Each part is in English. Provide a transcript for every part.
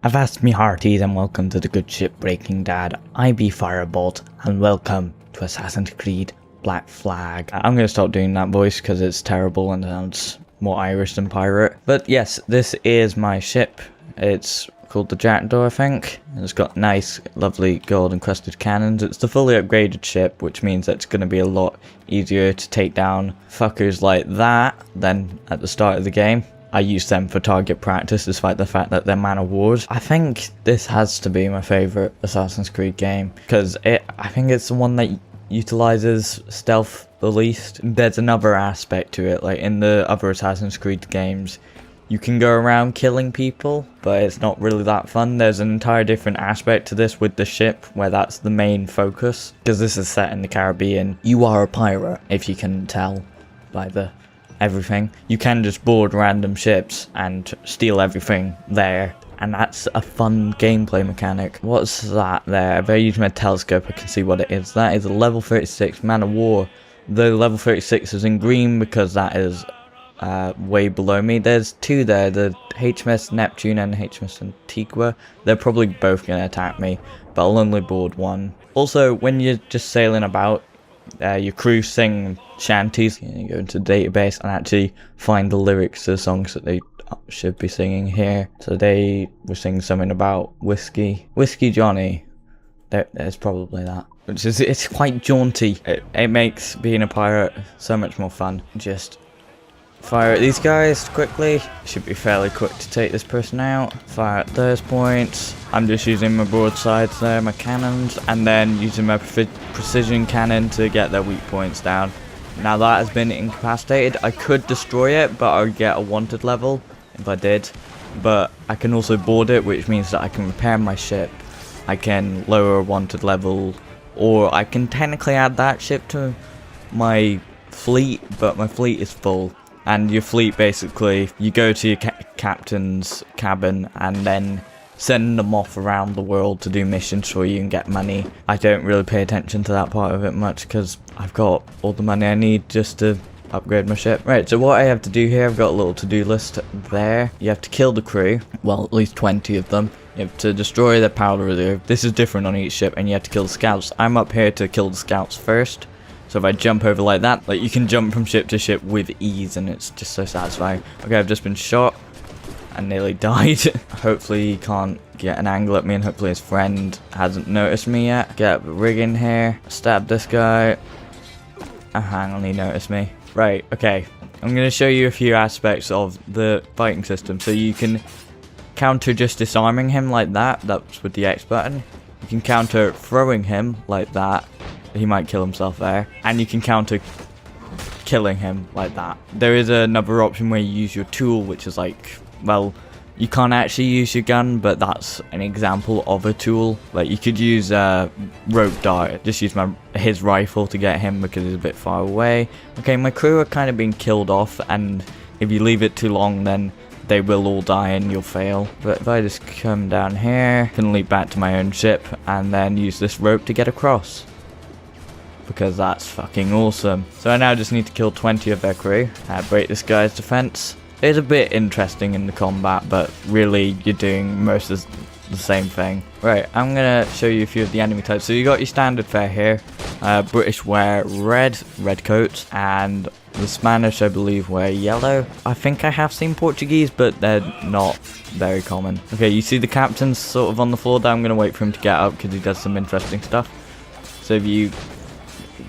Avast me hearties and welcome to the Good Ship Breaking Dad. I be Firebolt and welcome to Assassin's Creed Black Flag. I'm going to stop doing that voice because it's terrible and sounds more Irish than pirate. But yes, this is my ship. It's called the Jackdaw, I think. And it's got nice, lovely gold encrusted cannons. It's the fully upgraded ship, which means that it's going to be a lot easier to take down fuckers like that than at the start of the game. I use them for target practice despite the fact that they're man of wars. I think this has to be my favourite Assassin's Creed game because I think it's the one that utilizes stealth the least. There's another aspect to it, like in the other Assassin's Creed games, you can go around killing people, but it's not really that fun. There's an entire different aspect to this with the ship where that's the main focus. Because this is set in the Caribbean, you are a pirate, if you can tell by the everything. You can just board random ships and steal everything there, and that's a fun gameplay mechanic. What's that there? If I use my telescope I can see what it is. That is a level 36 man of war. The level 36 is in green because that is way below me. There's two there, the HMS Neptune and HMS Antigua. They're probably both going to attack me, but I'll only board one. Also, when you're just sailing about, your crew sing shanties. You go into the database and actually find the lyrics to the songs that they should be singing here. So they were singing something about whiskey Johnny. There's probably that. It's quite jaunty. It makes being a pirate so much more fun. Just fire at these guys quickly. Should be fairly quick to take this person out. Fire at those points. I'm just using my broadsides there, my cannons, and then using my precision cannon to get their weak points down. Now that has been incapacitated. I could destroy it, but I would get a wanted level if I did. But I can also board it, which means that I can repair my ship. I can lower a wanted level, or I can technically add that ship to my fleet, but my fleet is full. And your fleet, basically, you go to your captain's cabin and then send them off around the world to do missions for you and get money. I don't really pay attention to that part of it much because I've got all the money I need just to upgrade my ship. Right, so what I have to do here, I've got a little to-do list there. You have to kill the crew, well, at least 20 of them. You have to destroy their powder reserve. This is different on each ship, and you have to kill the scouts. I'm up here to kill the scouts first. So if I jump over like that, like you can jump from ship to ship with ease and it's just so satisfying. Okay, I've just been shot and nearly died. Hopefully he can't get an angle at me and hopefully his friend hasn't noticed me yet. Get up the rig in here, stab this guy. Oh, hang on, he noticed me. Right, okay. I'm going to show you a few aspects of the fighting system. So you can counter just disarming him like that. That's with the X button. You can counter throwing him like that. He might kill himself there. And you can counter killing him like that. There is another option where you use your tool, which is like, well, you can't actually use your gun, but that's an example of a tool. Like you could use rope dart. Just use his rifle to get him because he's a bit far away. Okay, my crew are kind of being killed off, and if you leave it too long, then they will all die and you'll fail. But if I just come down here, I can leap back to my own ship and then use this rope to get across, because that's fucking awesome. So I now just need to kill 20 of their crew. Break this guy's defense. It's a bit interesting in the combat, but really you're doing most of the same thing. Right, I'm gonna show you a few of the enemy types. So you got your standard fare here. British wear red coats, and the Spanish, I believe, wear yellow. I think I have seen Portuguese, but they're not very common. Okay, you see the captain's sort of on the floor there. I'm gonna wait for him to get up because he does some interesting stuff. So if you...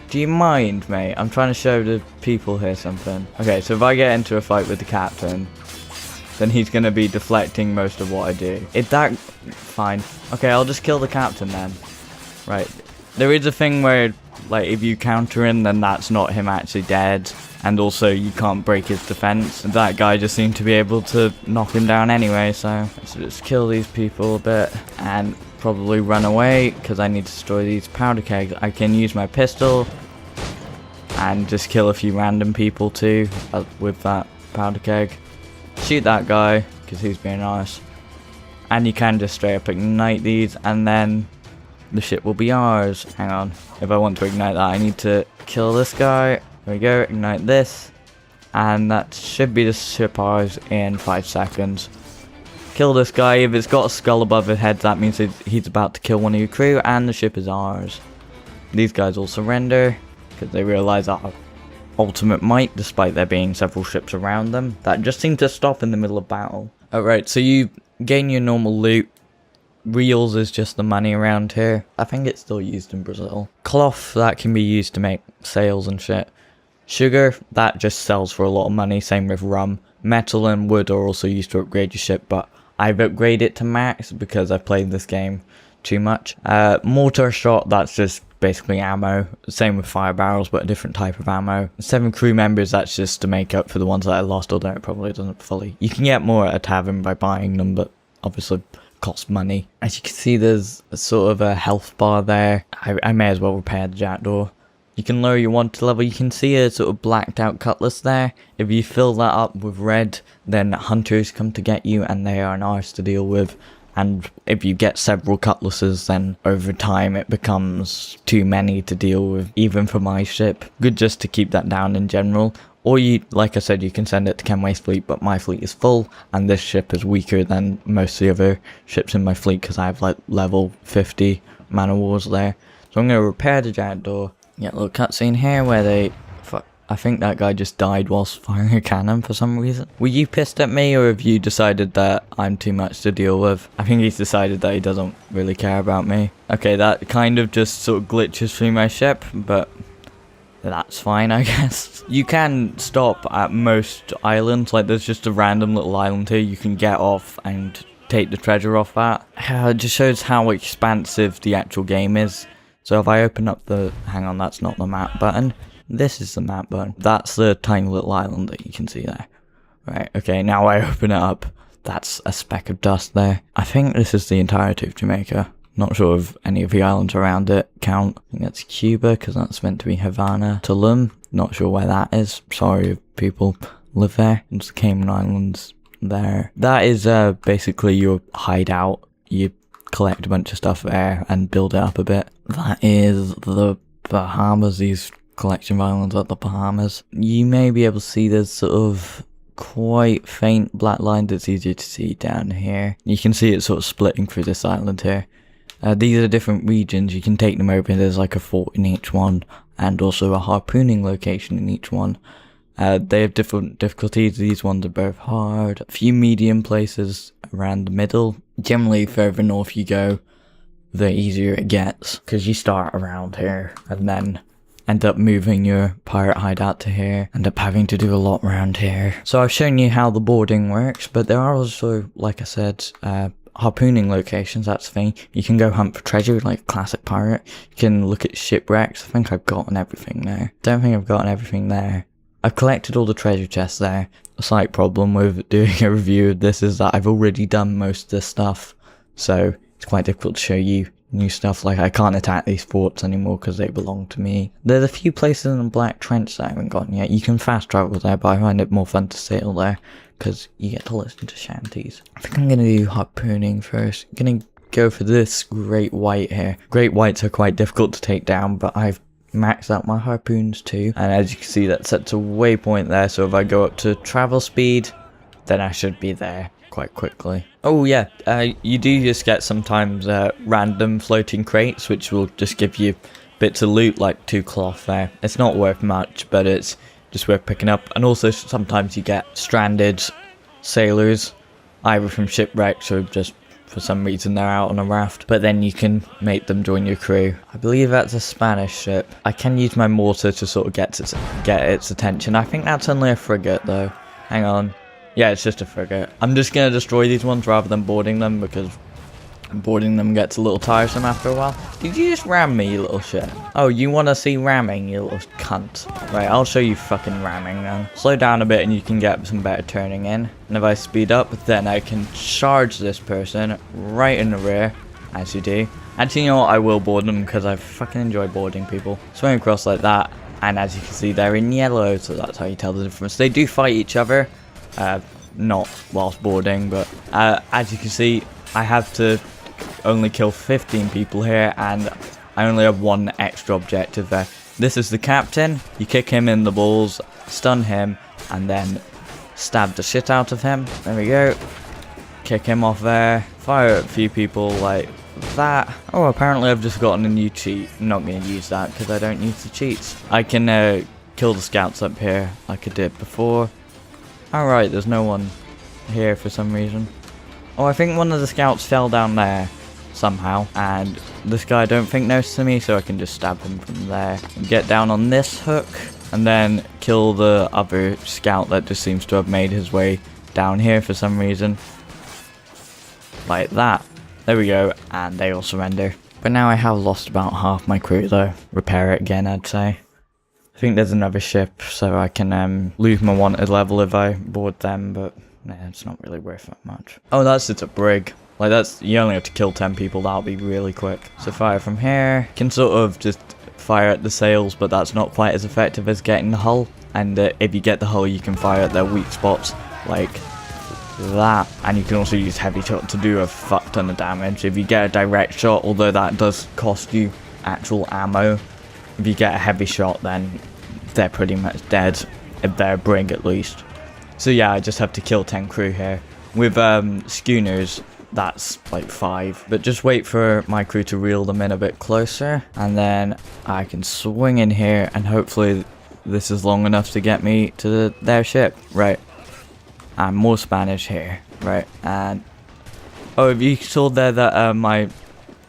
Do you mind, mate? I'm trying to show the people here something. Okay, so if I get into a fight with the captain, then he's going to be deflecting most of what I do. Is that... Fine. Okay, I'll just kill the captain then. Right. There is a thing where, like, if you counter him, then that's not him actually dead. And also, you can't break his defense. That guy just seemed to be able to knock him down anyway, so let's just kill these people a bit. And probably run away because I need to destroy these powder kegs. I can use my pistol and just kill a few random people too with that powder keg. Shoot that guy because he's being nice. And you can just straight up ignite these and then the ship will be ours. Hang on. If I want to ignite that, I need to kill this guy. There we go. Ignite this. And that should be the ship ours in 5 seconds. Kill this guy. If it's got a skull above his head, that means he's about to kill one of your crew, and the ship is ours. These guys all surrender because they realize our ultimate might, despite there being several ships around them that just seem to stop in the middle of battle. Alright, so you gain your normal loot. Reals is just the money around here. I think it's still used in Brazil. Cloth, that can be used to make sails and shit. Sugar, that just sells for a lot of money, same with rum. Metal and wood are also used to upgrade your ship, but I've upgraded it to max because I've played this game too much. Mortar shot, that's just basically ammo. Same with fire barrels, but a different type of ammo. 7 crew members, that's just to make up for the ones that I lost, although it probably doesn't fully. You can get more at a tavern by buying them, but obviously cost money. As you can see, there's a sort of a health bar there. I may as well repair the jackdaw. You can lower your wanted level. You can see a sort of blacked out cutlass there. If you fill that up with red, then hunters come to get you and they are an arse to deal with. And if you get several cutlasses, then over time it becomes too many to deal with, even for my ship. Good just to keep that down in general. Or you, like I said, you can send it to Kenway's fleet, but my fleet is full, and this ship is weaker than most of the other ships in my fleet because I have like level 50 man of wars there. So I'm going to repair the jackdaw. Yeah, little cutscene here where they... I think that guy just died whilst firing a cannon for some reason. Were you pissed at me, or have you decided that I'm too much to deal with? I think he's decided that he doesn't really care about me. Okay, that kind of just sort of glitches through my ship, but that's fine, I guess. You can stop at most islands, like there's just a random little island here you can get off and take the treasure off at. It just shows how expansive the actual game is. So if I open up the... hang on, that's not the map button. This is the map button. That's the tiny little island that you can see there. Right, okay, now I open it up. That's a speck of dust there. I think this is the entirety of Jamaica. Not sure if any of the islands around it count. I think that's Cuba, because that's meant to be Havana. Tulum, not sure where that is. Sorry if people live there. It's the Cayman Islands there. That is basically your hideout. You collect a bunch of stuff there and build it up a bit. That is the Bahamas, these collection of islands at the Bahamas. You may be able to see there's sort of quite faint black lines. It's easier to see down here. You can see it sort of splitting through this island here. These are different regions. You can take them over. There's like a fort in each one and also a harpooning location in each one. They have different difficulties. These ones are both hard. A few medium places around the middle. Generally, further north you go, the easier it gets, because you start around here and then end up moving your pirate hideout to here, end up having to do a lot around here. So I've shown you how the boarding works, but there are also, like I said, harpooning locations. That's the thing. You can go hunt for treasure like classic pirate. You can look at shipwrecks. I think I've gotten everything there. Don't think I've gotten everything there. I've collected all the treasure chests there. A slight problem with doing a review of this is that I've already done most of this stuff, so it's quite difficult to show you new stuff. Like, I can't attack these forts anymore because they belong to me. There's a few places in the Black Trench that I haven't gotten yet. You can fast travel there, but I find it more fun to sail there because you get to listen to shanties. I think I'm going to do harpooning first. I'm going to go for this great white here. Great whites are quite difficult to take down, but I've maxed out my harpoons too. And as you can see, that sets a waypoint there, so if I go up to travel speed, then I should be there quite quickly. Oh yeah, you do just get sometimes random floating crates, which will just give you bits of loot like 2 cloth there. It's not worth much, but it's just worth picking up. And also sometimes you get stranded sailors, either from shipwrecks or just for some reason they're out on a raft, but then you can make them join your crew. I believe that's a Spanish ship. I can use my mortar to sort of get its attention. I think that's only a frigate though. Hang on. Yeah, it's just a frigate. I'm just going to destroy these ones rather than boarding them, because boarding them gets a little tiresome after a while. Did you just ram me, you little shit? Oh, you want to see ramming, you little cunt? Right, I'll show you fucking ramming then. Slow down a bit and you can get some better turning in. And if I speed up, then I can charge this person right in the rear, as you do. Actually, you know what? I will board them because I fucking enjoy boarding people. Swing across like that, and as you can see, they're in yellow, so that's how you tell the difference. They do fight each other. Not whilst boarding, but as you can see, I have to only kill 15 people here, and I only have 1 extra objective there. This is the captain. You kick him in the balls, stun him, and then stab the shit out of him. There we go. kick him off there, fire at a few people like that. Oh, apparently I've just gotten a new cheat. I'm not going to use that because I don't use the cheats. I can kill the scouts up here like I did before. Alright, there's no one here for some reason. Oh, I think one of the scouts fell down there somehow, and this guy I don't think noticed me, so I can just stab him from there and get down on this hook and then kill the other scout that just seems to have made his way down here for some reason. Like that. There we go, and they all surrender. But now I have lost about half my crew though. Repair it again, I'd say. I think there's another ship, so I can lose my wanted level if I board them, but nah, it's not really worth that much. Oh, that's just a brig. Like, that's, you only have to kill 10 people, that'll be really quick. So fire from here. Can sort of just fire at the sails, but that's not quite as effective as getting the hull. And if you get the hull, you can fire at their weak spots, like that. And you can also use heavy shot to do a fuck ton of damage. If you get a direct shot, although that does cost you actual ammo, if you get a heavy shot, then they're pretty much dead, if they're a brig at least. So yeah, I just have to kill 10 crew here. With schooners, that's like 5. But just wait for my crew to reel them in a bit closer, and then I can swing in here, and hopefully this is long enough to get me to their ship. Right. And more Spanish here. Right. And oh, if you saw there that my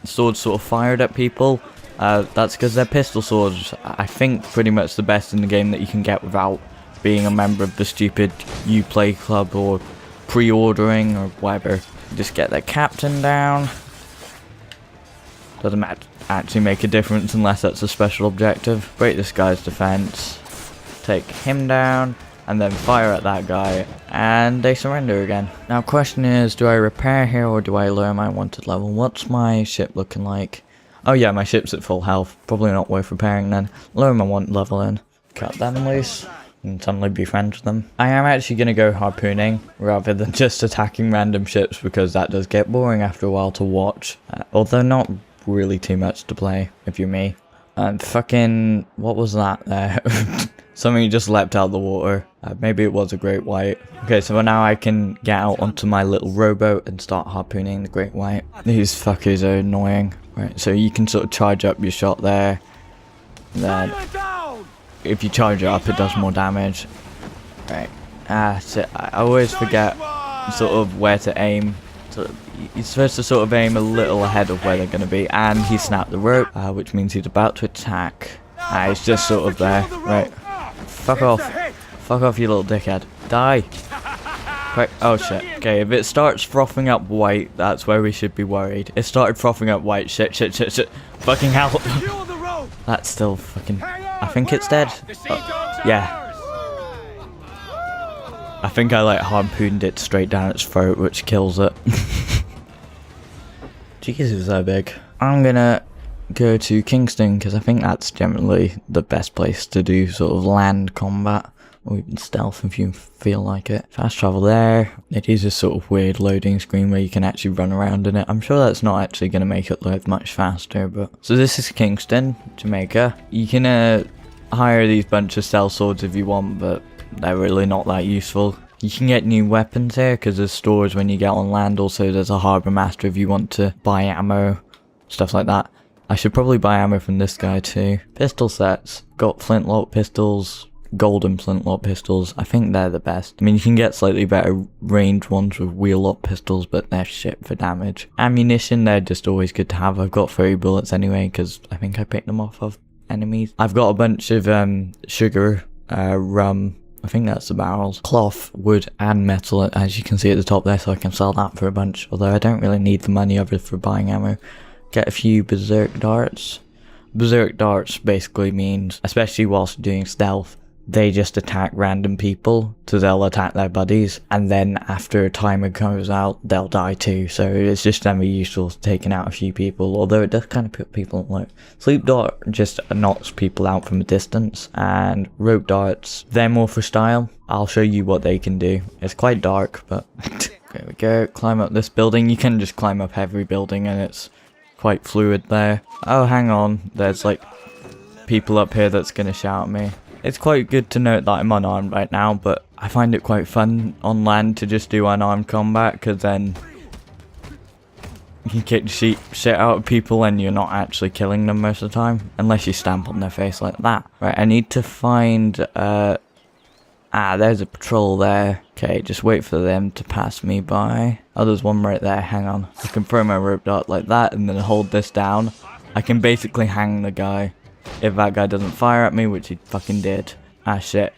sword sort of fired at people, that's because they're pistol swords. I think pretty much the best in the game that you can get without being a member of the stupid Uplay club or pre-ordering or whatever. Just get their captain down. Doesn't actually make a difference unless that's a special objective. Break this guy's defense. Take him down. And then fire at that guy. And they surrender again. Now question is, do I repair here or do I lower my wanted level? What's my ship looking like? Oh yeah, my ship's at full health. Probably not worth repairing then. Lower my wanted level in. Cut them loose. And suddenly be friends with them. I am actually going to go harpooning rather than just attacking random ships, because that does get boring after a while to watch. Although not really too much to play, if you're me. And fucking, what was that there? Something just leapt out of the water. Maybe it was a great white. Okay, so now I can get out onto my little rowboat and start harpooning the great white. These fuckers are annoying. Right, so you can sort of charge up your shot there. Then if you charge it up, it does more damage. Right. So I always forget sort of where to aim. So you're supposed to sort of aim a little ahead of where they're going to be. And he snapped the rope, which means he's about to attack. He's just sort of there. Right. Fuck off. Fuck off, you little dickhead. Die. Quick. Oh shit. Okay, if it starts frothing up white, that's where we should be worried. It started frothing up white. Shit. Fucking hell. That's still fucking... I think it's dead. Yeah. I think I like harpooned it straight down its throat, which kills it. Jesus, so big. I'm gonna go to Kingston because I think that's generally the best place to do sort of land combat, or even stealth if you feel like it. Fast travel there. It is a sort of weird loading screen where you can actually run around in it. I'm sure that's not actually going to make it load much faster, but... So this is Kingston, Jamaica. You can hire these bunch of stealth swords if you want, but they're really not that useful. You can get new weapons here because there's stores when you get on land. Also there's a harbour master if you want to buy ammo, stuff like that. I should probably buy ammo from this guy too. Pistol sets. Got flintlock pistols, golden flintlock pistols. I think they're the best. I mean, you can get slightly better ranged ones with wheel-lock pistols, but they're shit for damage. Ammunition, they're just always good to have. I've got 30 bullets anyway because I think I picked them off of enemies. I've got a bunch of sugar, rum, I think that's the barrels, cloth, wood and metal, as you can see at the top there, so I can sell that for a bunch, although I don't really need the money other for buying ammo. Get a few berserk darts. Berserk darts basically means, especially whilst doing stealth, they just attack random people, so they'll attack their buddies, and then after a timer goes out, they'll die too, so it's just gonna be useful taking out a few people, although it does kind of put people in low. Sleep dart just knocks people out from a distance, and rope darts, they're more for style. I'll show you what they can do. It's quite dark, but... There we go, climb up this building. You can just climb up every building, and it's quite fluid there. Oh, hang on, there's like people up here that's gonna shout at me. It's quite good to note that I'm unarmed right now, but I find it quite fun on land to just do unarmed combat, because then You can kick the shit out of people and you're not actually killing them most of the time. Unless you stamp on their face like that. Right, I need to find, there's a patrol there. Okay, just wait for them to pass me by. Oh, there's one right there, hang on. I can throw my rope dart like that and then hold this down. I can basically hang the guy. If that guy doesn't fire at me, which he fucking did. Ah, shit.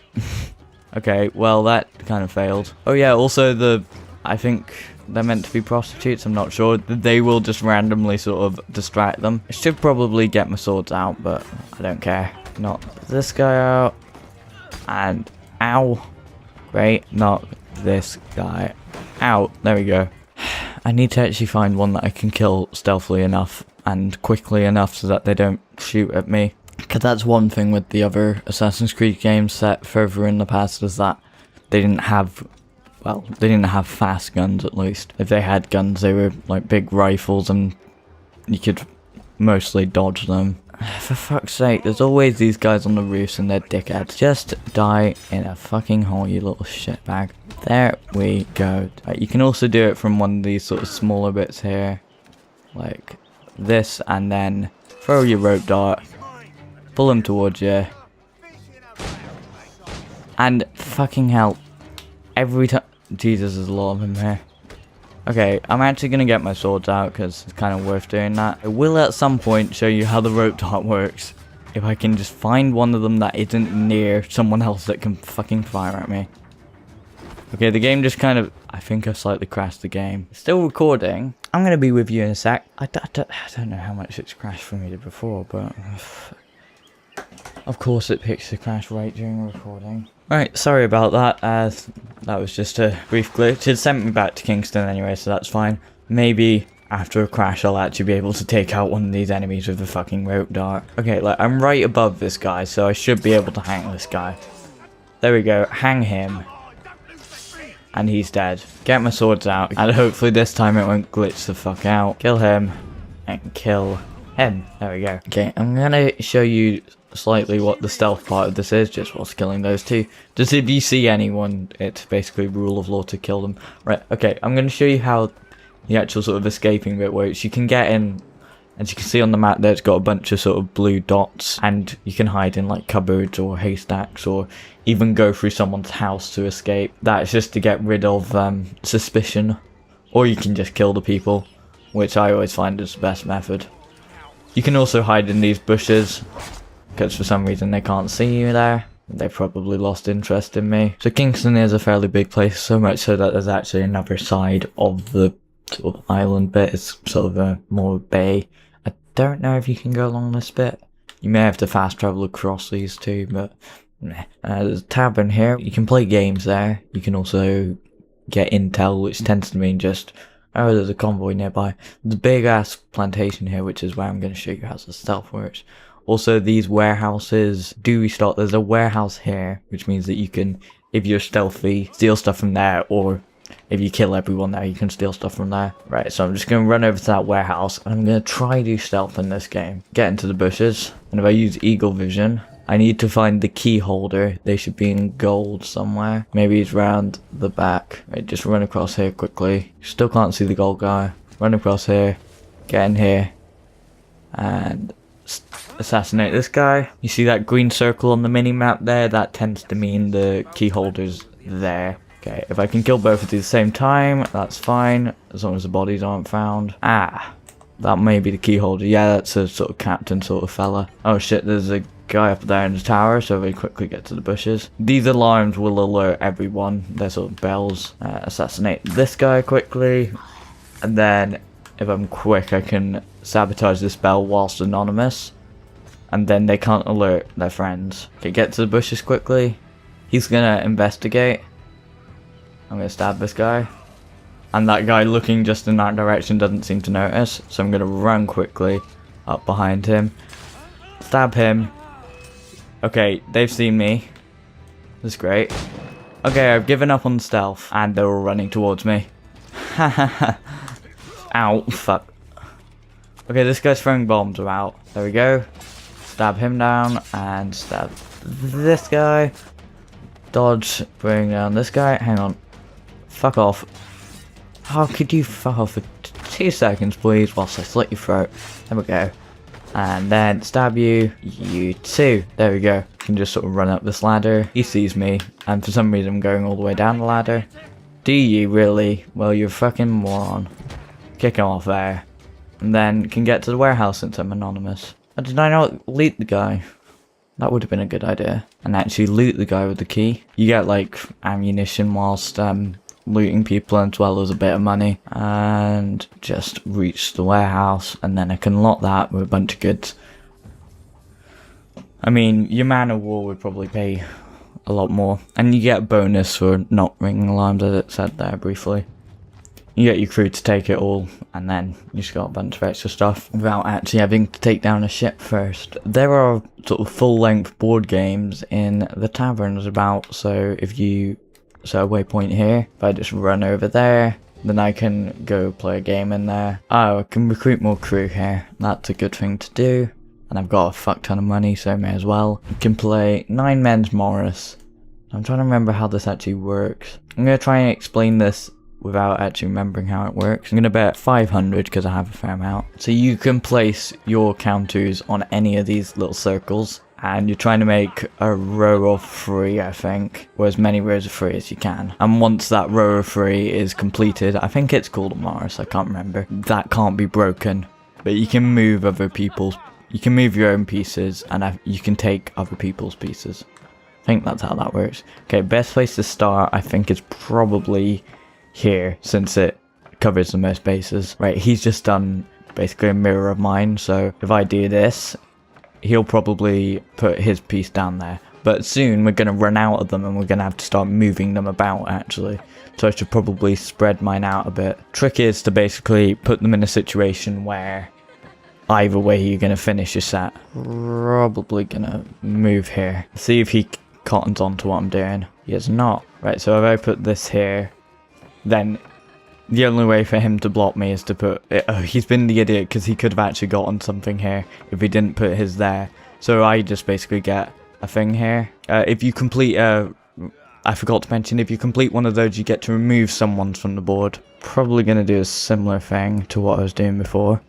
Okay, well, that kind of failed. Oh yeah, also I think they're meant to be prostitutes, I'm not sure. They will just randomly sort of distract them. I should probably get my swords out, but I don't care. Knock this guy out. And, ow. Great, knock this guy out. There we go. I need to actually find one that I can kill stealthily enough and quickly enough so that they don't shoot at me. Because that's one thing with the other Assassin's Creed games set further in the past, is that they didn't have, well, they didn't have fast guns at least. If they had guns, they were like big rifles and you could mostly dodge them. For fuck's sake, there's always these guys on the roofs and they're dickheads. Just die in a fucking hole, you little shitbag. There we go. Right, you can also do it from one of these sort of smaller bits here. Like this, and then throw your rope dart. Pull him towards you. And fucking hell. Every time. Jesus, there's a lot of them here. Okay, I'm actually going to get my swords out because it's kind of worth doing that. I will at some point show you how the rope dart works. If I can just find one of them that isn't near someone else that can fucking fire at me. Okay, the game just kind of... I think I slightly crashed the game. Still recording. I'm going to be with you in a sec. I don't know how much it's crashed for me before, but... Of course it picks the crash right during recording. Right, sorry about that. That was just a brief glitch. It sent me back to Kingston anyway, so that's fine. Maybe after a crash I'll actually be able to take out one of these enemies with a fucking rope dart. Okay, like I'm right above this guy, so I should be able to hang this guy. There we go, hang him. And he's dead. Get my swords out, and hopefully this time it won't glitch the fuck out. Kill him, and kill him. There we go. Okay, I'm gonna show you slightly what the stealth part of this is, just whilst killing those two. Just if you see anyone, it's basically rule of law to kill them. Right, okay, I'm going to show you how the actual sort of escaping bit works. You can get in, as you can see on the map there, it's got a bunch of sort of blue dots, and you can hide in like cupboards or haystacks, or even go through someone's house to escape. That's just to get rid of suspicion, or you can just kill the people, which I always find is the best method. You can also hide in these bushes, because for some reason they can't see you there. They've probably lost interest in me. So Kingston is a fairly big place, so much so that there's actually another side of the sort of island bit. It's sort of a more bay. I don't know if you can go along this bit. You may have to fast travel across these two, but meh. There's a tavern here. You can play games there. You can also get intel, which tends to mean just, oh, there's a convoy nearby. There's a big ass plantation here, which is where I'm going to show you how the stealth works. Also, these warehouses do restock. There's a warehouse here, which means that you can, if you're stealthy, steal stuff from there, or if you kill everyone there, you can steal stuff from there. Right, so I'm just going to run over to that warehouse, and I'm going to try to do stealth in this game. Get into the bushes, and if I use eagle vision, I need to find the key holder. They should be in gold somewhere. Maybe he's round the back. Right, just run across here quickly. Still can't see the gold guy. Run across here, get in here, and assassinate this guy. You see that green circle on the mini-map there? That tends to mean the key holder's there. Okay, if I can kill both of these at the same time, that's fine, as long as the bodies aren't found. Ah, that may be the key holder. Yeah, that's a sort of captain sort of fella. Oh shit, there's a guy up there in the tower, so we quickly get to the bushes. These alarms will alert everyone. They're sort of bells. Assassinate this guy quickly, and then if I'm quick, I can sabotage this bell whilst anonymous, and then they can't alert their friends. Okay, get to the bushes quickly. He's gonna investigate. I'm gonna stab this guy, and that guy looking just in that direction doesn't seem to notice, so I'm gonna run quickly up behind him, stab him. Okay, they've seen me. That's great. Okay, I've given up on stealth, and they're all running towards me. Hahaha. Ow, fuck. Okay, this guy's throwing bombs about. There we go. Stab him down, and stab this guy. Dodge, bring down this guy. Hang on. Fuck off. How could you fuck off with 2 seconds, please, whilst I slit your throat. There we go. And then stab you, you too. There we go. You can just sort of run up this ladder. He sees me, and for some reason I'm going all the way down the ladder. Do you really? Well, you're a fucking moron. Kick him off there. And then can get to the warehouse since I'm anonymous. Did I not loot the guy? That would have been a good idea. And actually loot the guy with the key. You get like ammunition whilst looting people as well as a bit of money. And just reach the warehouse and then I can lock that with a bunch of goods. I mean, your man of war would probably pay a lot more. And you get a bonus for not ringing alarms, as it said there briefly. You get your crew to take it all, and then you just got a bunch of extra stuff without actually having to take down a ship first. There are sort of full-length board games in the taverns about, so if you set a waypoint here, if I just run over there, then I can go play a game in there. Oh, I can recruit more crew here. That's a good thing to do. And I've got a fuck ton of money, so I may as well. You can play 9 Men's Morris. I'm trying to remember how this actually works. I'm going to try and explain this without actually remembering how it works. I'm going to bet 500 because I have a fair amount. So you can place your counters on any of these little circles. And you're trying to make a row of 3, I think. Or as many rows of 3 as you can. And once that row of 3 is completed, I think it's called a Morris, I can't remember. That can't be broken. But you can move other people's... You can move your own pieces, and you can take other people's pieces. I think that's how that works. Okay, best place to start, I think, is probably here, since it covers the most bases. Right, he's just done basically a mirror of mine, so if I do this, he'll probably put his piece down there. But soon we're going to run out of them and we're going to have to start moving them about, actually. So I should probably spread mine out a bit. Trick is to basically put them in a situation where either way you're going to finish your set. Probably going to move here. See if he cottons onto what I'm doing. He is not. Right, so if I put this here, then the only way for him to block me is to put it. Oh, he's been the idiot because he could have actually gotten something here if he didn't put his there. So I just basically get a thing here. If you complete I forgot to mention, if you complete one of those, you get to remove someone from the board. Probably going to do a similar thing to what I was doing before.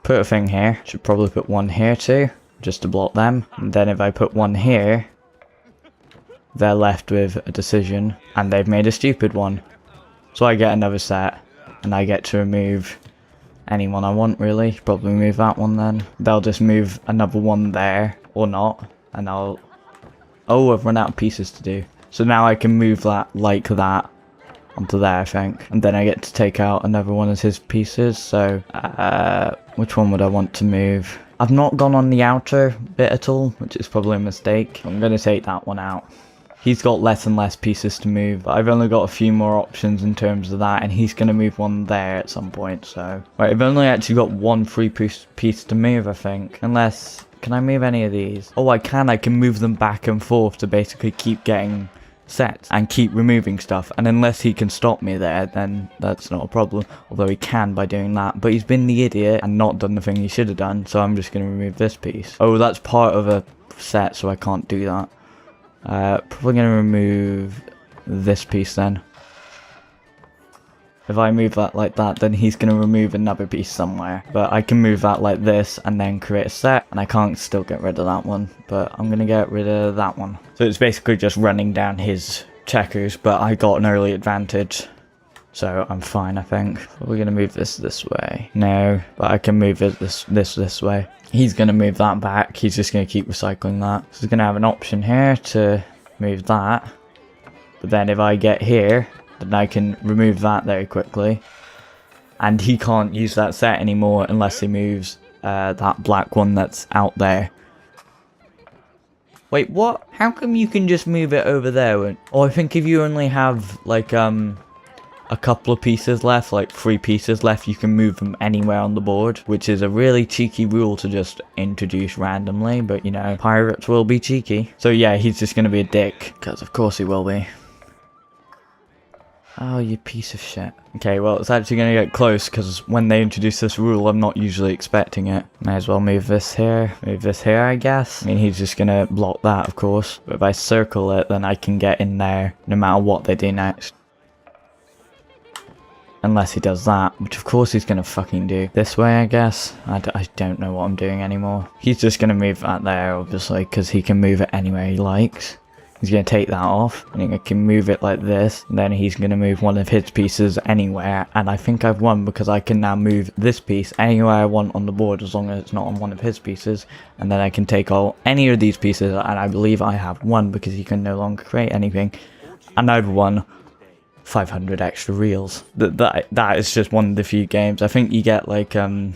Put a thing here. Should probably put one here too, just to block them. And then if I put one here, they're left with a decision, and they've made a stupid one. So I get another set, and I get to remove anyone I want, really. Probably move that one then. They'll just move another one there, or not, and I'll... Oh, I've run out of pieces to do. So now I can move that like that onto there, I think. And then I get to take out another one of his pieces, so... which one would I want to move? I've not gone on the outer bit at all, which is probably a mistake. I'm going to take that one out. He's got less and less pieces to move, but I've only got a few more options in terms of that, and he's going to move one there at some point, so... Right, I've only actually got one free piece to move, I think. Unless... Can I move any of these? Oh, I can move them back and forth to basically keep getting sets and keep removing stuff. And unless he can stop me there, then that's not a problem. Although he can by doing that. But he's been the idiot and not done the thing he should have done, so I'm just going to remove this piece. Oh, that's part of a set, so I can't do that. Probably going to remove this piece then. If I move that like that, then he's going to remove another piece somewhere. But I can move that like this and then create a set, and I can't still get rid of that one. But I'm going to get rid of that one. So it's basically just running down his checkers, but I got an early advantage. So I'm fine, I think. We're going to move this way. No, but I can move it this way. He's going to move that back. He's just going to keep recycling that. So he's going to have an option here to move that. But then if I get here, then I can remove that very quickly. And he can't use that set anymore unless he moves that black one that's out there. Wait, what? How come you can just move it over there? Oh, I think if you only have, like, a couple of pieces left, like 3 pieces left, you can move them anywhere on the board, which is a really cheeky rule to just introduce randomly, but you know, pirates will be cheeky. So yeah, he's just gonna be a dick, because of course he will be. Oh, you piece of shit. Okay, well, it's actually gonna get close, because when they introduce this rule, I'm not usually expecting it. May as well move this here, I guess. I mean, he's just gonna block that, of course, but if I circle it, then I can get in there, no matter what they do next. Unless he does that, which of course he's gonna fucking do. This way, I guess. I don't know what I'm doing anymore. He's just gonna move that there, obviously, because he can move it anywhere he likes. He's going to take that off, and he can move it like this, and then he's going to move one of his pieces anywhere, and I think I've won because I can now move this piece anywhere I want on the board as long as it's not on one of his pieces, and then I can take any of these pieces, and I believe I have won because he can no longer create anything, and I've won 500 extra reels. That is just one of the few games. I think you get like, there's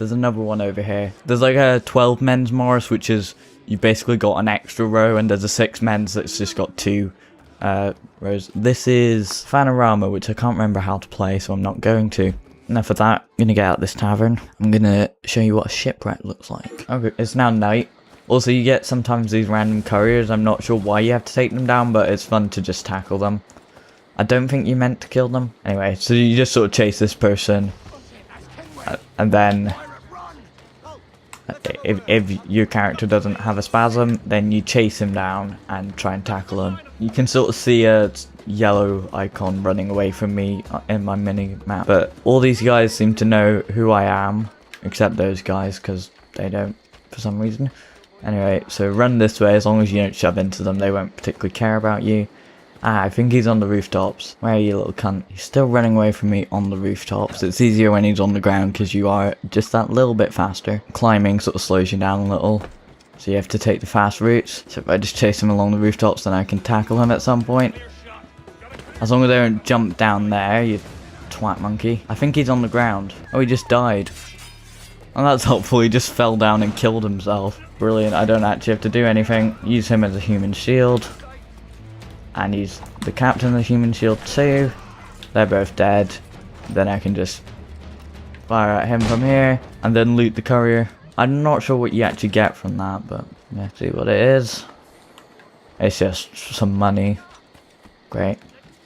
another one over here. There's like a 12 men's Morris, which is, you basically got an extra row, and there's a 6 men's that's just got 2 rows. This is Panorama, which I can't remember how to play, so I'm not going to. Enough of that. I'm going to get out this tavern. I'm going to show you what a shipwreck looks like. Okay, it's now night. Also, you get sometimes these random couriers. I'm not sure why you have to take them down, but it's fun to just tackle them. I don't think you meant to kill them. Anyway, so you just sort of chase this person, and then if your character doesn't have a spasm, then you chase him down and try and tackle him. You can sort of see a yellow icon running away from me in my mini map, but all these guys seem to know who I am, except those guys, because they don't for some reason. Anyway, so run this way. As long as you don't shove into them, they won't particularly care about you. I think he's on the rooftops. Where are you, little cunt? He's still running away from me on the rooftops. It's easier when he's on the ground because you are just that little bit faster. Climbing sort of slows you down a little, so you have to take the fast routes. So if I just chase him along the rooftops, then I can tackle him at some point. As long as they don't jump down there, you twat monkey. I think he's on the ground. Oh, he just died. Oh, that's helpful. He just fell down and killed himself. Brilliant. I don't actually have to do anything. Use him as a human shield. And he's the captain of the human shield too. They're both dead. Then I can just fire at him from here and then loot the courier. I'm not sure what you actually get from that, but yeah, see what it is. It's just some money. Great.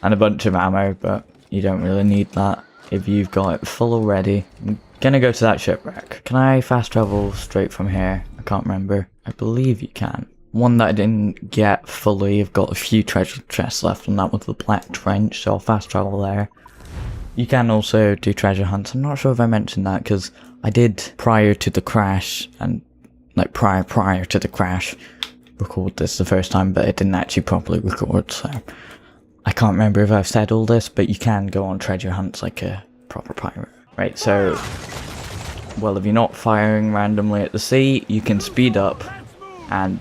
And a bunch of ammo, but you don't really need that if you've got it full already. I'm gonna go to that shipwreck. Can I fast travel straight from here? I can't remember. I believe you can. One that I didn't get fully, I've got a few treasure chests left, and that was the Black Trench, so I'll fast travel there. You can also do treasure hunts. I'm not sure if I mentioned that, because I did prior to the crash, and like prior to the crash, record this the first time, but it didn't actually properly record, so I can't remember if I've said all this, but you can go on treasure hunts like a proper pirate. Right, so, well, if you're not firing randomly at the sea, you can speed up and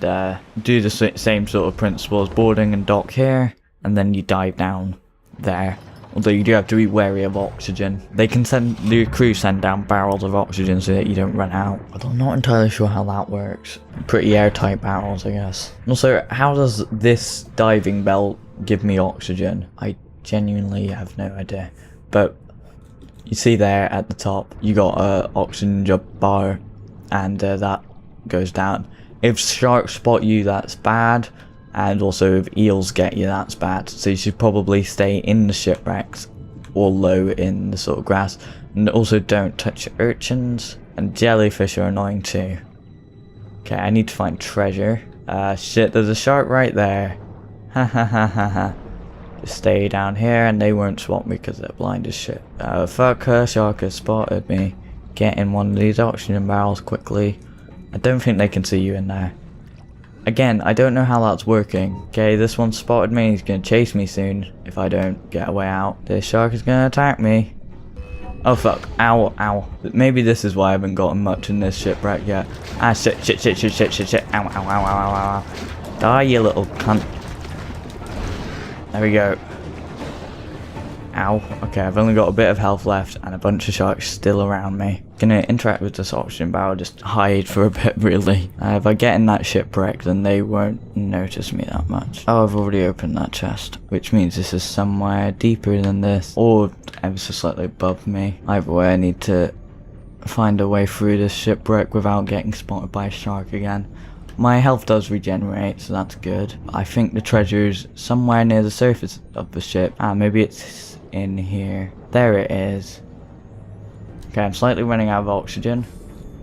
do the same sort of principle as boarding and dock here, and then you dive down there. Although you do have to be wary of oxygen. They can the crew send down barrels of oxygen so that you don't run out. But I'm not entirely sure how that works. Pretty airtight barrels, I guess. Also, how does this diving belt give me oxygen? I genuinely have no idea. But you see there at the top, you got a oxygen bar, and that goes down. If sharks spot you, that's bad, and also if eels get you, that's bad. So you should probably stay in the shipwrecks or low in the sort of grass, and also don't touch urchins, and jellyfish are annoying too. Okay, I need to find treasure. Shit, there's a shark right there. Ha ha ha ha ha. Just stay down here and they won't spot me because they're blind as shit. Fuck her, shark has spotted me. Get in one of these oxygen barrels quickly. I don't think they can see you in there. Again, I don't know how that's working. Okay, this one spotted me. He's going to chase me soon if I don't get a way out. This shark is going to attack me. Oh fuck. Ow, ow. Maybe this is why I haven't gotten much in this shipwreck yet. Ah, shit. Ow, ow, ow, ow, ow, ow. Die, you little cunt. There we go. Ow. Okay, I've only got a bit of health left and a bunch of sharks still around me. Gonna interact with this oxygen barrel, just hide for a bit really. If I get in that shipwreck, then they won't notice me that much. Oh, I've already opened that chest, which means this is somewhere deeper than this, or ever so slightly above me. Either way, I need to find a way through this shipwreck without getting spotted by a shark again. My health does regenerate, so that's good. I think the treasure's somewhere near the surface of the ship. Maybe it's in here. There it is. Okay, I'm slightly running out of oxygen.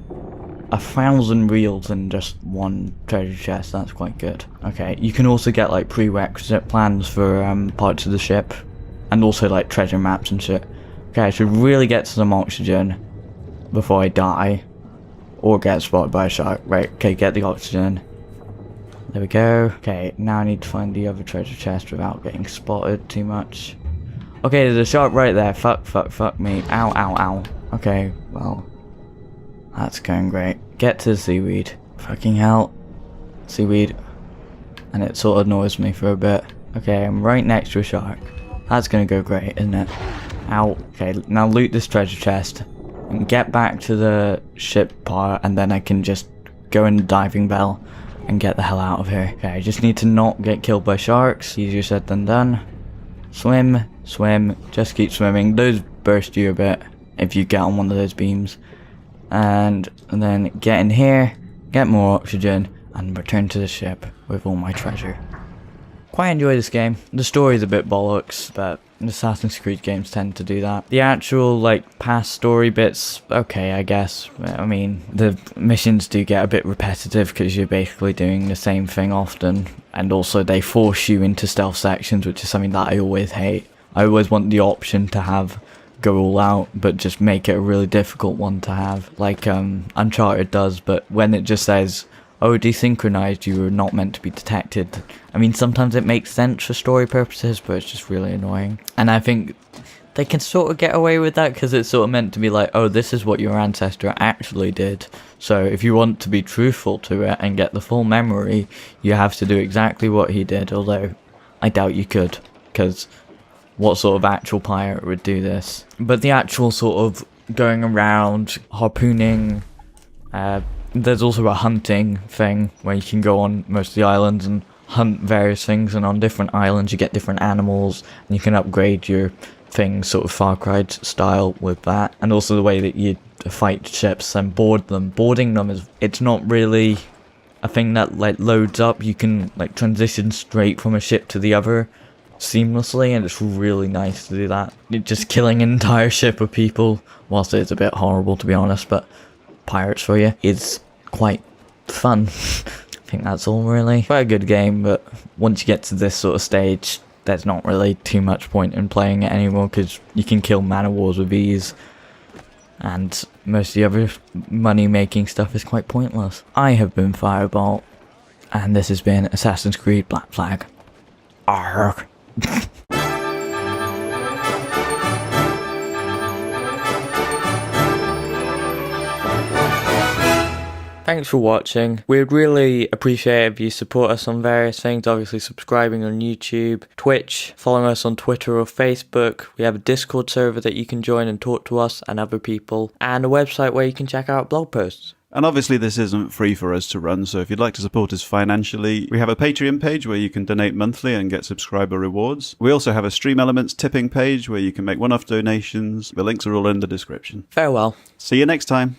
1,000 reels in just one treasure chest, that's quite good. Okay, you can also get like prerequisite plans for parts of the ship. and also like treasure maps and shit. Okay, I should really get some oxygen before I die or get spotted by a shark. Right, okay, get the oxygen. There we go. Okay, now I need to find the other treasure chest without getting spotted too much. Okay, there's a shark right there. Fuck me. Ow, ow, ow. Okay, well, that's going great. Get to the seaweed. Fucking hell. Seaweed. And it sort of annoys me for a bit. Okay, I'm right next to a shark. That's gonna go great, isn't it? Ow. Okay, now loot this treasure chest and get back to the ship part, and then I can just go in the diving bell and get the hell out of here. Okay, I just need to not get killed by sharks. Easier said than done. Swim, swim, just keep swimming. Those burst you a bit if you get on one of those beams. And then get in here, get more oxygen, and return to the ship with all my treasure. Quite enjoy this game. The story's a bit bollocks, but Assassin's Creed games tend to do that. The actual, like, past story bits, okay, I guess. I mean, the missions do get a bit repetitive because you're basically doing the same thing often. And also they force you into stealth sections, which is something that I always hate. I always want the option to have go all out, but just make it a really difficult one to have. Like Uncharted does, but when it just says, oh, desynchronized, you were not meant to be detected. I mean, sometimes it makes sense for story purposes, but it's just really annoying. And I think they can sort of get away with that because it's sort of meant to be like, oh, this is what your ancestor actually did. So if you want to be truthful to it and get the full memory, you have to do exactly what he did, although I doubt you could, because what sort of actual pirate would do this? But the actual sort of going around, harpooning, there's also a hunting thing where you can go on most of the islands and hunt various things, and on different islands you get different animals and you can upgrade your things sort of Far Cry style with that. And also the way that you fight ships and board them. Boarding them is, it's not really a thing that like loads up. You can like transition straight from a ship to the other seamlessly, and it's really nice to do that. You're just killing an entire ship of people, whilst it's a bit horrible to be honest, but pirates for you is quite fun. I think that's all really. Quite a good game, but once you get to this sort of stage, there's not really too much point in playing it anymore because you can kill man of wars with ease, and most of the other money making stuff is quite pointless. I have been Firebolt, and this has been Assassin's Creed Black Flag. Aarr. Thanks for watching. We'd really appreciate it if you support us on various things, obviously subscribing on YouTube, Twitch, following us on Twitter or Facebook. We have a Discord server that you can join and talk to us and other people, and a website where you can check out blog posts. And obviously this isn't free for us to run, so if you'd like to support us financially, we have a Patreon page where you can donate monthly and get subscriber rewards. We also have a Stream Elements tipping page where you can make one-off donations. The links are all in the description. Farewell. See you next time.